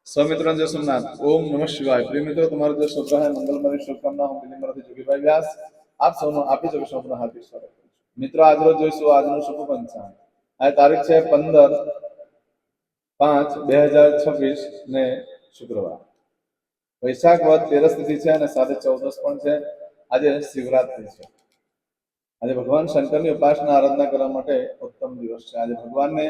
સૌમિત્રોને જય સોમનાથ. ઓમ નમઃ શિવાય. પ્રિય મિત્રો, તમારો જે શુભ રહે મંગલમય શુભકામના હું દિલ્હીમાંથી જોગીભાઈ વ્યાસ આપ સૌનો આપી જગત સૌનું હાર્દિક સ્વાગત કરું છું. મિત્રો, આજરોજ જોઈશું આજનું શુભ પંચાંગ. આ તારીખ છે 15/5/2026 ને શુક્રવાર. વૈશાખ વદ 13 તિથિ છે અને 14:14 પણ છે. આજે શિવરાત્રી છે. આજે ભગવાન શંકરની ઉપાસના આરાધના કરવા માટે ઉત્તમ દિવસ છે. આજે ભગવાનને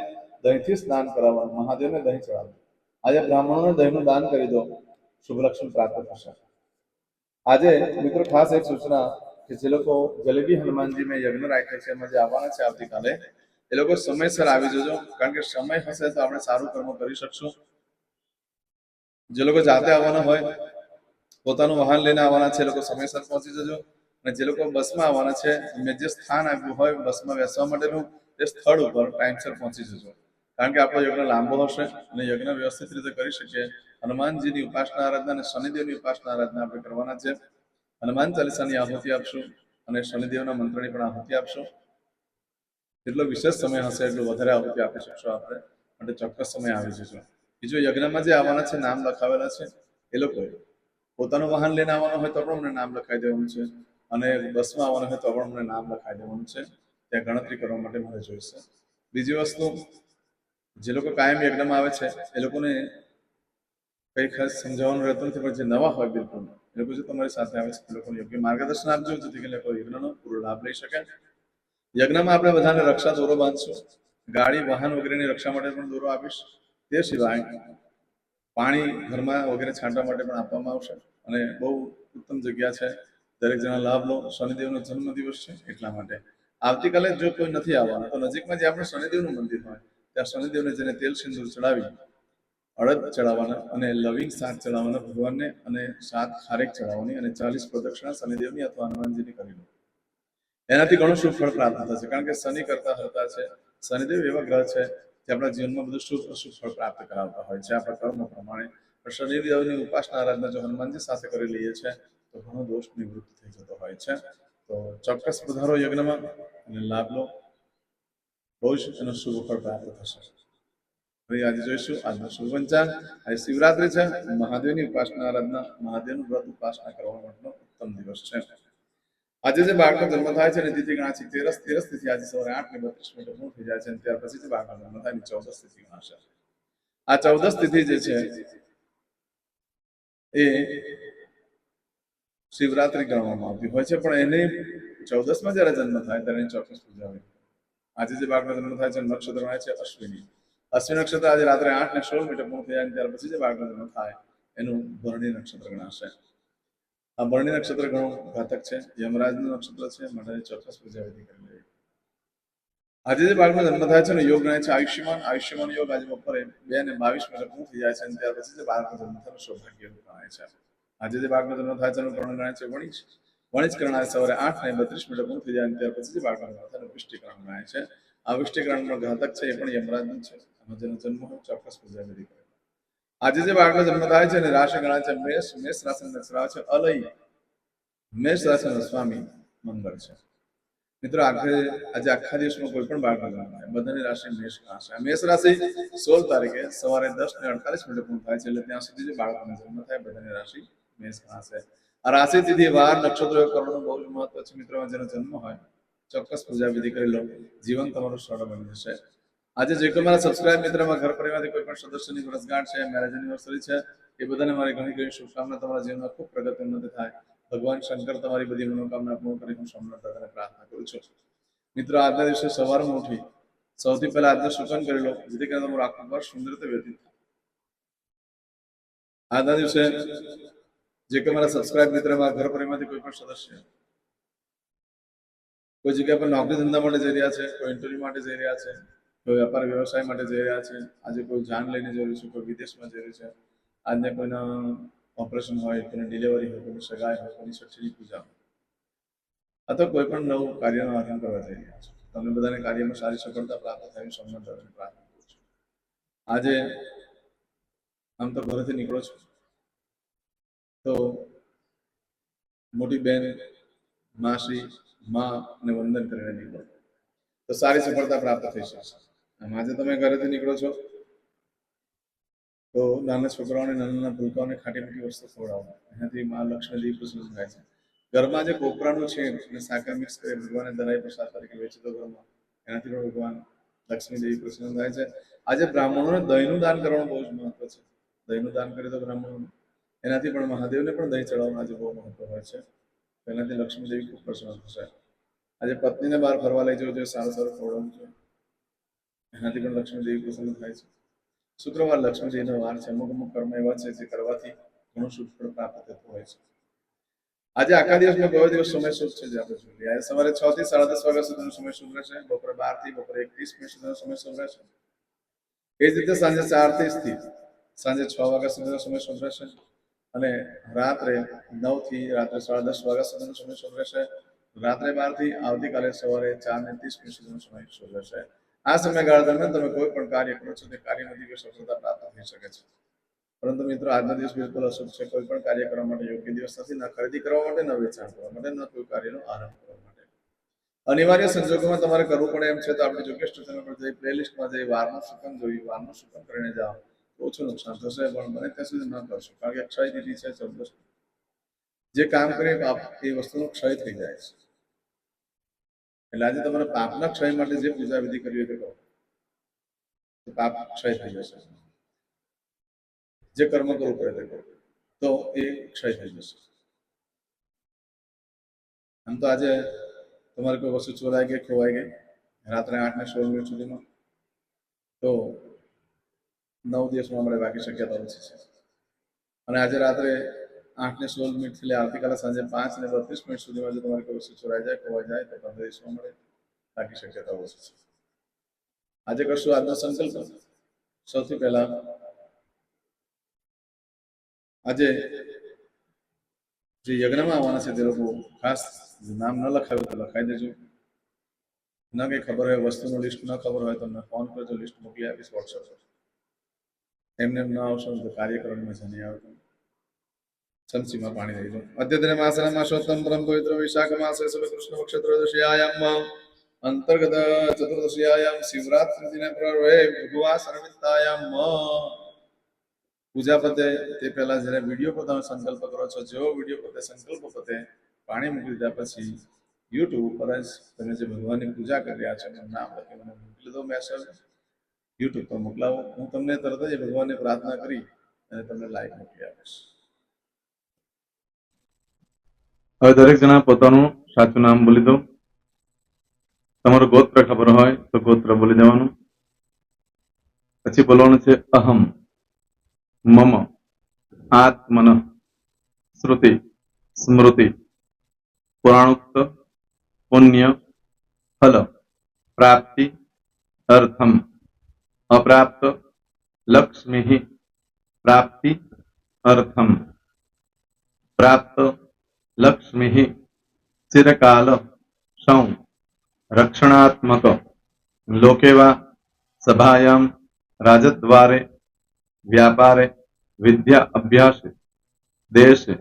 દહીંથી સ્નાન કરાવવાનું, મહાદેવને દહીં ચડાવવાનું. આજે બ્રાહ્મણોને દહીંનું દાન કરી દો, શુભ લક્ષણ પ્રાપ્ત થશે. આજે મિત્રો ખાસ એક સૂચના કે જે લોકો જલેબી હનુમાનજી મેં યજ્ઞ રાખ્યો છે એમાં જે આવવાના છે આવતીકાલે, એ લોકો સમયસર આવી જજો, કારણ કે સમય હશે તો આપણે સારું કર્મ કરી શકશું. જે લોકો જાતે આવવાના હોય, પોતાનું વાહન લઈને આવવાના છે, એ લોકો સમયસર પહોંચી જજો. અને જે લોકો બસમાં આવવાના છે, મેં જે સ્થાન આપ્યું હોય બસમાં બેસવા માટેનું, તે સ્થળ ઉપર ટાઈમસર પહોંચી જજો, કારણ કે આપણો યજ્ઞ લાંબો હશે અને યજ્ઞ વ્યવસ્થિત રીતે કરી શકીએ. હનુમાનજીની ઉપાસના આરાધના અને શનિદેવની ઉપાસના આરાધના આપણે કરવાના છે. હનુમાન ચાલીસાની આહુતિ આપશું અને શનિદેવના મંત્રની પણ આહુતિ આપશું. જેટલો વિશેષ સમય હશે એટલું વધારે આહુતિ આપી શકશો આપણે, માટે ચોક્કસ સમય આવી જજો. બીજું, યજ્ઞમાં જે આવવાના છે, નામ લખાવેલા છે, એ લોકો પોતાનું વાહન લઈને આવવાનું હોય તો પણ અમને નામ લખાઈ દેવાનું છે, અને બસમાં આવવાનું હોય તો પણ અમને નામ લખાઈ દેવાનું છે. ત્યાં ગણતરી કરવા માટે મને જોઈશે. બીજી વસ્તુ, જે લોકો કાયમ યજ્ઞમાં આવે છે એ લોકોને કંઈ ખાસ સમજાવવાનું રહેતું નથી, પણ જે નવા હોય બિલકુલ એ લોકો જો તમારી સાથે આવે છે એ લોકોને યોગ્ય માર્ગદર્શન આપજો, જેથી કરીને લોકો યજ્ઞનો પૂરો લાભ લઈ શકે. યજ્ઞમાં આપણે બધાને રક્ષા દોરો બાંધશું. ગાડી વાહન વગેરેની રક્ષા માટે પણ દોરો આપીશ. તે સિવાય પાણી ઘરમાં વગેરે છાંટવા માટે પણ આપવામાં આવશે. અને બહુ ઉત્તમ જગ્યા છે, દરેક જણા લાભ લો. શનિદેવનો જન્મદિવસ છે એટલા માટે. આવતીકાલે જો કોઈ નથી આવવાના તો નજીકમાં જે આપણે શનિદેવનું મંદિર હોય ત્યાં શનિદેવને જેને તેલ સિંદૂર ચડાવી, અડદ ચડાવવાના અને લવિંગ શાક ચડાવવાના ભગવાનને, અને 7 ખારેક ચડાવવાની અને 40 પ્રદક્ષિણા શનિદેવની અથવા હનુમાનજીની કરી લો. એનાથી ઘણું શુભ ફળ પ્રાપ્ત થશે, કારણ કે શનિ કરતા હરતા છે. શનિદેવ એવા ગ્રહ છે જે આપણા જીવનમાં બધું શુભ ફળ પ્રાપ્ત કરાવતા હોય છે આપણા કર્મ પ્રમાણે. શનિદેવની ઉપાસના આરાધના જો હનુમાનજી સાથે કરી લઈએ છીએ તો ઘણો દોષ નિવૃત્ત થઈ જતો હોય છે. તો ચોક્કસ પધારો યજ્ઞમાં અને લાભ લો. બહુ જ એનો શુભ ફળ પ્રાપ્ત થશે. આજે જોઈશું આજનો શુભ પંચાંગ. આજે શિવરાત્રી છે, મહાદેવની ઉપાસના આરાધના, મહાદેવનું વ્રત ઉપાસના કરવા માટેનો ઉત્તમ દિવસ છે. આજે જે બાળકનો જન્મ થાય છે ને તિથિ ગણાશે 13 તિથિ. આજે સવારે 8:32 પૂર્ણ થઈ જાય છે, અને ત્યાર પછી જે બાળકનો જન્મ થાય 14 તિથિ ગણાશે. આ 14 તિથિ જે છે એ શિવરાત્રી ગણવામાં આવતી હોય છે, પણ એને 14માં જયારે જન્મ થાય ત્યારે એની ચોક્કસ પૂજા હોય. આજે જે બાળકનો જન્મ થાય છે નક્ષત્ર ગણાય છે અશ્વિની. અશ્વિની નક્ષત્ર આજે રાત્રે 8:16 પૂર્ણ થઈ જાય, ત્યાર પછી જે બાળકનો જન્મ થાય એનું ભરણી નક્ષત્ર ગણાશે. આ ભરણી નક્ષત્ર ઘણું ઘાતક છે, યમરાજનું નક્ષત્ર છે, માટે ચોક્કસ પૂજા વિધિ કરી લેવી. આજે જે બાળકનો જન્મ થાય છે ને યોગ ગણાય છે આયુષ્યમાન. આયુષ્યમાન યોગ આજે બપોરે 2:22 પૂર્ણ થઈ જાય છે, અને ત્યાર પછી જે બાળકનો જન્મ થાય સૌભાગ્ય યોગ ગણાય છે. આજે જે બાળકનો જન્મ થાય છે એનું કર્ણ ગણાય છે વણિજ. વણિજ કર્ણ આજે સવારે 8:32 પૂર્ણ થઈ જાય, અને ત્યાર પછી જે બાળકનો જન્મ થાય એનું વિષ્ટિકર્ણ ગણાય છે. આ વિષ્ટિકર્ણ પણ ઘાતક છે, એ પણ યમરાજનું છે. આનો જેનો જન્મ હોય ચોક્કસ પૂજા વિધિ કરે. આજે જે બાળકનો જન્મ થાય છે ને રાશિ ગણાય છે મેષ. મેષ રાશિનો નક્ષત્ર છે અલય. મેષ રાશિનો સ્વામી મંગળ છે. મિત્રો, આજે આખા દિવસમાં કોઈ પણ બાળકનો જન્મ થાય બધાની રાશિ મેષ ગણાશે. મેષ રાશિ 16 તારીખે સવારે 10:48 પૂર્ણ થાય છે, એટલે ત્યાં સુધી જે બાળકનો જન્મ થાય બધાની રાશિ મેષ ગણાશે. આ રાશિ તિથિ વાર નક્ષત્રો કરવાનું બહુ જ મહત્વ છે. મિત્રો, જેનો જન્મ હોય ચોક્કસ પૂજા વિધિ કરી લો, જીવન તમારું સરળ બની જશે. આજે જે કોઈ મારા સબસ્ક્રાઇબ મિત્રમાં ઘર પરિવારથી કોઈ પણ સદસ્યની વર્ષગાંઠ છે, મેરેજ એનિવર્સરી છે, એ બધાને મારી ઘણી ઘણી શુભકામના. તમારા જીવનમાં ખૂબ પ્રગતિ ઉન્નતિ થાય. ભગવાન શંકર તમારી બધી મનોકામના પૂર્ણ કરી હું સોમનાથ દાદાને પ્રાર્થના કરું છું. મિત્રો, આજના દિવસે સવારમાં ઉઠી સૌથી પહેલા આજનો શુકન કરી લો, જેથી કરીને તમારું આખું વર્ષ સુંદર રીતે વ્યતીત થાય. આજના દિવસે જે કે મારા સબસ્ક્રાઇબ મિત્રમાં ઘર પરિવારમાંથી કોઈ પણ સદસ્ય કોઈ જગ્યા પર નોકરી ધંધા માટે જઈ રહ્યા છે, કોઈ ઇન્ટરવ્યુ માટે જઈ રહ્યા છે, કોઈ વેપાર વ્યવસાય માટે જઈ રહ્યા છે, આજે કોઈ જાન લઈને જઈ રહ્યું છે, કોઈ વિદેશમાં જઈ રહ્યું છે, આજને કોઈના ઓપરેશન હોય, કોઈની ડિલિવરી હોય, કોઈની સગાઈ હોય, કોઈની છઠ્ઠીની પૂજા હોય, અથવા કોઈ પણ નવું કાર્યનું આરંભ કરવા જઈ રહ્યા છે, તમને બધાને કાર્યમાં સારી સફળતા પ્રાપ્ત થાય સોમનાથ દાદાને પ્રાર્થના કરું છું. આજે આમ તો ઘરેથી નીકળો છો તો મોટી બેન, માસી, ને વંદન કરીને નીકળો તો સારી સફળતા પ્રાપ્ત થઈ શકશે. આજે તમે ઘરેથી નીકળો છો તો નાના છોકરાઓને નાના ભૂલકાઓને ખાટી મીઠી વસ્તુ ખવડાવો, એનાથી મા લક્ષ્મીજી પ્રસન્ન થાય છે. ઘરમાં જે કોપરાનું છે અને સાકર મિક્સ કરી ભગવાનને ધરાઈ પ્રસાદ તરીકે વેચી દો ઘરમાં, એનાથી પણ ભગવાન લક્ષ્મીદેવી પ્રસન્ન થાય છે. આજે બ્રાહ્મણોને દહીંનું દાન કરવાનું બહુ જ મહત્વ છે. દહીંનું દાન કરી દો બ્રાહ્મણોને, એનાથી પણ મહાદેવને પણ દહીં ચડાવવાનું આજે બહુ મહત્વ હોય છે. એનાથી લક્ષ્મીદેવી ખૂબ પ્રસન્ન થશે. આજે પત્નીને બહાર ફરવા લઈ જવું જોઈએ, સારું સારું ખવડાવવું જોઈએ, એનાથી પણ લક્ષ્મીદેવી પ્રસન્ન થાય છે. શુક્રવાર લક્ષ્મીદેવીનો વાર છે. અમુક અમુક કર્મ એવા છે જે કરવાથી ઘણું શુભ ફળ પ્રાપ્ત થતું હોય છે. આજે આખા દિવસમાં કયો દિવસ સમય શુભ છે જે આપણે જોઈએ. આજે સવારે 6 થી 10:30 વાગ્યા સુધીનો સમય શુભ રહેશે. બપોરે 12 થી બપોરે 1:30 સુધીનો સમય શુભ રહેશે. એ જ રીતે સાંજે 4 થી સાંજે 6 વાગ્યા સુધીનો સમય શુભ રહેશે. અને રાત્રે 9 થી રાત્રે 10:30 વાગ્યા સુધીનો સમય શુભ રહેશે. રાત્રે 12 થી આવતીકાલે સવારે 4:30 સુધીનો સમય શુભ રહેશે. આ સમયગાળા દરમિયાન તમે કોઈ પણ કાર્ય કરો છો તે કાર્યમાં દિવ્ય સફળતા પ્રાપ્ત થઈ શકે છે. પરંતુ મિત્રો, આજનો દિવસ બિલકુલ અશુભ છે. કોઈ પણ કાર્ય કરવા માટે યોગ્ય દિવસ નથી. ન ખરીદી કરવા માટે, ન વેચાણ કરવા માટે, ન કોઈ કાર્યનો આરંભ કરવા માટે. અનિવાર્ય સંજોગોમાં તમારે કરવું પડે એમ છે તો આપણે યોગ્ય સૂચનો પર જઈ પ્લેલિસ્ટમાં જઈ વારનું સૂચન જોઈ, વારનું સૂચન કરીને જાઓ, ઓછું નુકસાન થશે. પણ બને ત્યાં સુધી ન કરશો, કારણ કે ક્ષય તિથિ છે 14. જે કામ કરે એ વસ્તુનો ક્ષય થઈ જાય છે. એટલે આજે તમારે પાપના ક્ષય માટે જે પૂજા વિધિ કરવી હોય તે કરો, પાપ ક્ષય થઈ જશે. જે કર્મ કરવું પડે તે કરો, તો એ ક્ષય થઈ જશે. આમ તો આજે તમારે કોઈ વસ્તુ ચોરાઈ ગઈ, ખોવાઈ ગઈ રાત્રે 8 ને 16 સુધીમાં, તો 9 દિવસમાં મળે, બાકી શક્યતા ઓછી છે. અને આજે રાત્રે 8 ને 16 થી આવતીકાલે સાંજે 5 ને 32 સુધીમાં જો તમારી કોઈ વસ્તુ ચોરાઈ જાય, ખોવાઈ જાય, તો 15 દિવસમાં મળે, બાકી શક્યતા ઓછી છે. આજે કરશું આજનો સંકલ્પ. સૌથી પહેલા આજે જે યજ્ઞમાં આવવાના છે તે લોકો ખાસ નામ ન લખાયું તો લખાઈ દેજો. ન કંઈ ખબર હોય, વસ્તુનું લિસ્ટ ન ખબર હોય તો મને ફોન કરજો, લિસ્ટ મોકલી આપીશ વોટ્સએપ પર. એમને એમ ન આવશો તો કાર્યક્રમ મજા નહીં આવે. સંચીમાં પાણી દઈ દો. અદ્યતને માસના માસોત્તમ પરમ પવિત્ર વિશાખ માસે સર્વ કૃષ્ણ પક્ષ ત્રયોદશીયાયામ અંતર્ગત ચતુર્દશીયાયામ શિવરાત્રિ દિને પ્રવે ભગવા સર્વિતાયામ પૂજા પતે તે પહેલા જ્યારે વિડીયો પર તમે સંકલ્પ કરો છો, જેવો વિડીયો પતે સંકલ્પ પતે પાણી મૂકી દીધા પછી યુટ્યુબ ઉપર જ તમે જે ભગવાનની પૂજા કરી રહ્યા છો એનું નામ લખી મને મોકલી દો મેસેજ, યુટ્યુબ પર મોકલાવો. હું તમને તરત જ ભગવાનને પ્રાર્થના કરી અને તમને લાઈક મોકલી આપીશ. હવે દરેક જણા પોતાનું સાચું નામ બોલી દો. તમારું ગોત્ર ખબર હોય તો ગોત્ર બોલી દેવાનું. પછી બોલવાનું છે અહમ, મમ, આત્મન, શ્રુતિ, સ્મૃતિ, પુરાણોક્ત, પુણ્ય, ફલ, પ્રાપ્તિ, અર્થમ, અપ્રાપ્ત, લક્ષ્મી, પ્રાપ્તિ, અર્થમ, પ્રાપ્ત, લક્ષ્મી, ચિરકાલ, સૌ, રક્ષણાત્મક, લોકેવા, સભાયામ, રાજદ્વારે, વ્યાપારે, વિદ્યા અભ્યાસે, દેશે,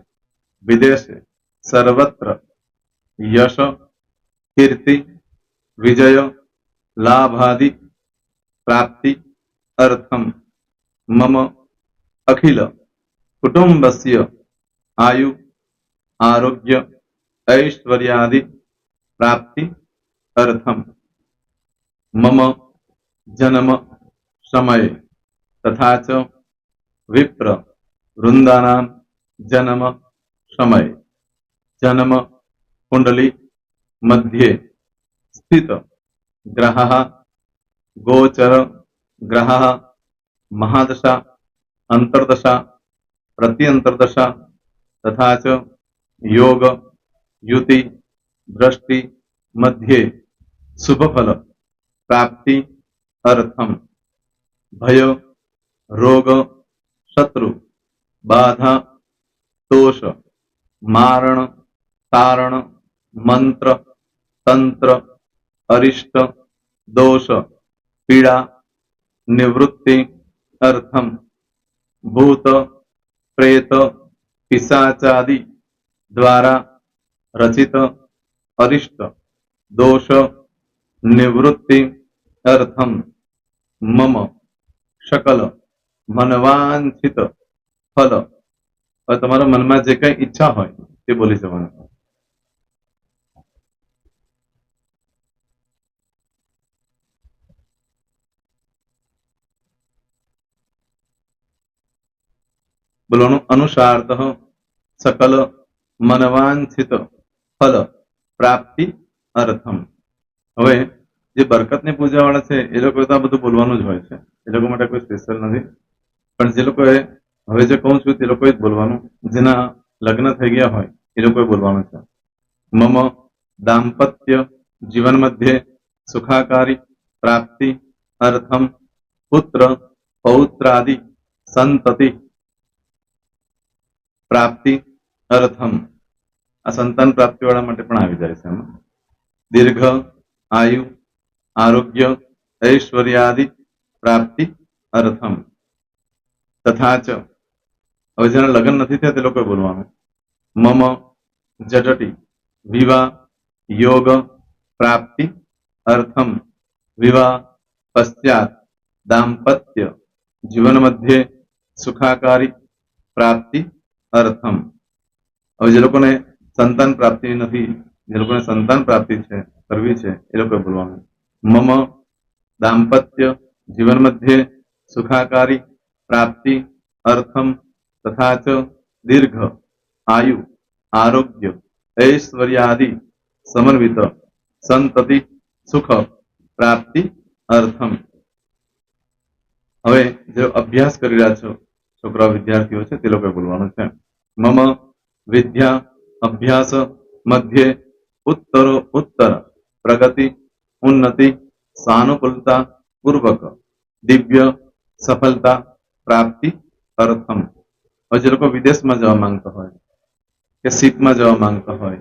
વિદેશે, સર્વત્ર, યશ, કીર્તિ, વિજય, લાભાદિ, પ્રાપ્તિ, અર્થમ, મમ, અખિલ, કુટુંબસ્ય, આયુ, આરોગ્ય, ऐश्वर्यादि, प्राप्ति, अर्थम, मम, जन्म, समय, तथा च विप्र, वृंदानां, जन्म, समय, जन्म, कुंडली, मध्ये, स्थित, ग्रहः, गोचर, ग्रहः, महादशा, अंतर्दशा, प्रत्यंतर्दशा, तथा च योग, युति, दृष्टि, मध्ये, शुभ फल, प्राप्ति, अर्थम, भय, रोग, शत्रु, बाधा, दोष, मारण, तारण, मंत्र, तंत्र, अरिष्ट, दोष, पीड़ा, निवृत्ति, अर्थम, भूत, प्रेत, पिशाचादि द्वारा रचित अरिष्ट, दोष, निवृत्ति, अर्थम, मम, शकल, મનવાંછિત ફલ. હવે તમારા મનમાં જે કઈ ઈચ્છા હોય તે બોલી જવાનું. બોલવાનું અનુસારત સકલ મનવાંછિત ફલ પ્રાપ્તિ અર્થમ. હવે જે બરકતની પૂજા વાળા છે એ લોકો તો આ બધું બોલવાનું જ હોય છે, એ લોકો માટે કોઈ સ્પેશિયલ નથી. પણ જે લોકોએ હવે જે કહું છું તે લોકોએ જ બોલવાનું, જેના લગ્ન થઈ ગયા હોય એ લોકોએ બોલવાનું છે. મમ દાંપત્ય જીવન મધ્યે સુખાકારી પ્રાપ્તિ અર્થમ પુત્ર પૌત્રાદિ સંતતિ પ્રાપ્તિ અર્થમ. આ સંતાન પ્રાપ્તિ વાળા માટે પણ આવી જાય છે એમાં. દીર્ઘ આયુ આરોગ્ય ઐશ્વર્યાદિ પ્રાપ્તિ અર્થમ. તથા ચ, હવે જેના લગ્ન નથી થયા તે લોકોએ બોલવાનું. મમ જટટી વિવાહ યોગ પ્રાપ્તિ અર્થમ વિવાહ પશ્ચાત દાંપત્ય જીવન મધ્યે સુખાકારી પ્રાપ્તિ અર્થમ. હવે જે લોકોને સંતાન પ્રાપ્તિ નથી, જે લોકોને સંતાન પ્રાપ્તિ છે કરવી છે એ લોકોએ બોલવાનું. મમ દાંપત્ય જીવન મધ્યે સુખાકારી પ્રાપ્તિ અર્થમ તથા ચ દીર્ઘ આયુ આરોગ્ય ઐશ્વર્યાદિ સમન્વિત સંતતિ સુખ પ્રાપ્તિ અર્થમ. હવે જે અભ્યાસ કરી રહ્યા છો છોકરા વિદ્યાર્થીઓ છે તે લોકોએ બોલવાનું છે. મમ વિદ્યા અભ્યાસ મધ્યે ઉત્તરો ઉત્તર પ્રગતિ ઉન્નતિ સાનુકૂલતા પૂર્વક દિવ્ય સફળતા પ્રાપ્તિ અર્થમ. હવે જે લોકો વિદેશમાં જવા માંગતા હોય કે શીપમાં જવા માંગતા હોય,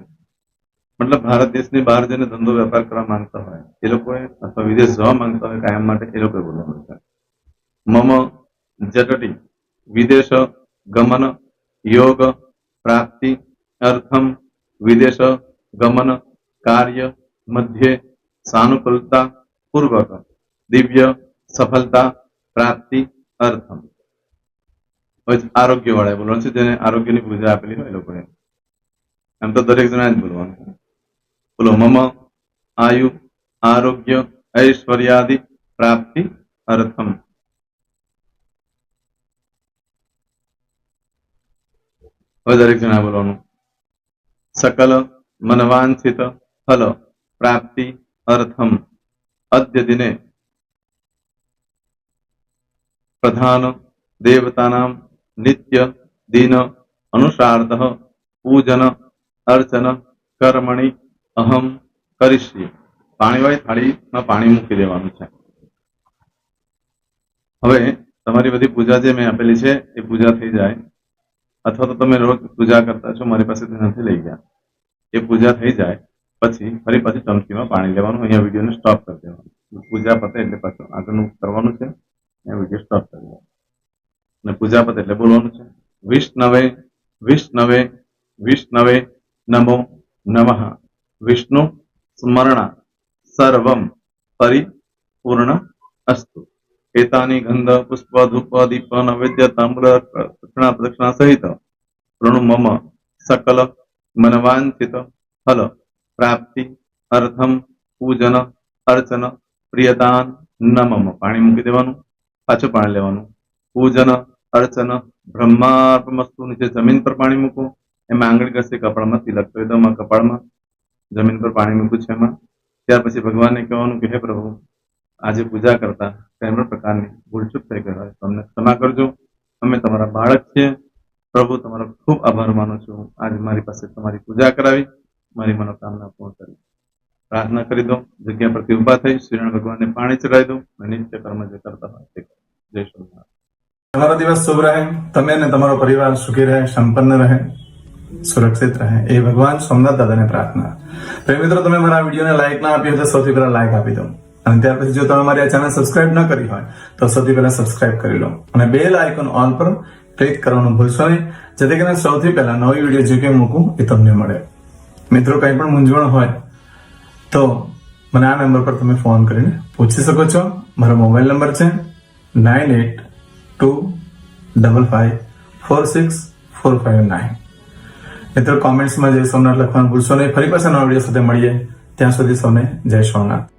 મતલબ ભારત દેશની બહાર જઈને ધંધો વેપાર કરવા માંગતા હોય એ લોકોએ, અથવા વિદેશ જવા માંગતા હોય કાયમ માટે, એ લોકોએ બોલવાનું છે. મમ જટટી વિદેશ ગમન યોગ પ્રાપ્તિ અર્થમ વિદેશ ગમન કાર્ય મધ્યે સાનુકૂલતા પૂર્વક દિવ્ય સફળતા પ્રાપ્તિ અર્થમ. આરોગ્ય વાળા બોલવાનું છે, જેને આરોગ્યની પૂજા આપેલી હોય એ લોકોએ. એમ તો દરેક જણા જ બોલવાનું. બોલો મમ આયુ આરોગ્ય ઐશ્વર્યાદિ પ્રાપ્તિ અર્થમ. હવે દરેક જણા બોલવાનું. સકલ મનવાંછિત ફલ પ્રાપ્તિ અર્થમ અદ્ય દિને પ્રધાન દેવતાનામ નિત્ય દિન અનુસાર્થ પૂજન અર્ચન કર્મણિ અહમ કરીશ્યે. પાણીવાળી થાળીમાં પાણી મૂકી દેવાનું છે. હવે તમારી બધી પૂજા જે મેં આપેલી છે એ પૂજા થઈ જાય, અથવા તો તમે રોજ પૂજા કરતા છો મારી પાસેથી નથી લઈ ગયા, એ પૂજા થઈ જાય પછી ફરી પાછી ચમચીમાં પાણી લેવાનું. અહીંયા વિડીયોને સ્ટોપ કરી દેવાનું. પૂજા પતે એટલે પાછું આગળનું કરવાનું છે. અહીંયા વિડીયો સ્ટોપ કરી દેવાનું અને પૂજા પતે એટલે બોલવાનું છે. વિષ્ણવે વિષ્ણવે વિષ્ણવે નમો નમઃ વિષ્ણુ સ્મરણા સર્વમ પરિપૂર્ણ અસ્તુ. એતાની ગંધ પુષ્પ ધૂપ દીપ નૈવેદ્ય તાંબૂલ દક્ષિણા પ્રદક્ષિણા સહિત પ્રણુ મમ સકલ મનવાંછિત ફલ પ્રાપ્તિ અર્થમ પૂજન અર્ચન પ્રિયતાન નમમ. પાણી મૂકી દેવાનું, પાછું પાણી લેવાનું. પૂજન અર્ચન બ્રહ્માર્પણમસ્તુ. નીચે જમીન પર પાણી મૂકો, એમાં આંગળી ઘસી કપાળમાં તિલક કરી દો. કપાળમાં જમીન પર પાણી મૂક્યું છે એમાં. ત્યાર પછી ભગવાનને કહેવાનું કે હે પ્રભુ, આજે પૂજા કરતા કઈ પણ પ્રકારની ભૂલચૂક થઈ ગઈ હોય તો અમને ક્ષમા કરજો. અમે તમારા બાળક છીએ. પ્રભુ તમારો ખૂબ આભાર માનું છું, આજે મારી પાસે તમારી પૂજા કરાવી, મારી મનોકામના પૂર્ણ કરી. પ્રાર્થના કરી દો. જગ્યા પરથી ઉભા થઈ શ્રીનારાયણ ભગવાનને પાણી ચડાવી દો. નિત્ય કર્મ જે કરતા હોય તે. જય શ્રી. તમારો દિવસ શુભ રહે, તમે અને તમારો પરિવાર સુખી રહે, સંપન્ન રહે, સુરક્ષિત રહે, એ ભગવાન સોમનાથ દાદાને પ્રાર્થના. તો મિત્રો, તમે મારા વિડીયોને લાઈક ના આપી હોય તો સૌથી પહેલા લાઈક આપી દો. અને ત્યાર પછી જો તમે મારી આ ચેનલ સબસ્ક્રાઇબ ન કરી હોય તો સૌથી પહેલા સબસ્ક્રાઇબ કરી લો અને બેલ આઇકોન ઓલ પર ક્લિક કરવાનું ભૂલશો નહીં, જેથી કરીને સૌથી પહેલા નવી વિડીયો જે કંઈ મૂકું એ તમને મળે. મિત્રો, કંઈ પણ મૂંઝવણ હોય તો મને આ નંબર પર તમે ફોન કરીને પૂછી શકો છો. મારો મોબાઈલ નંબર છે 9822 5546459459. મિત્રો કોમેન્ટ્સમાં જય સોમનાથ લખવાનું ભૂલશો નહીં. ફરી પાછા નવા વિડીયો સાથે મળીએ. ત્યાં સુધી સૌને જય સોમનાથ.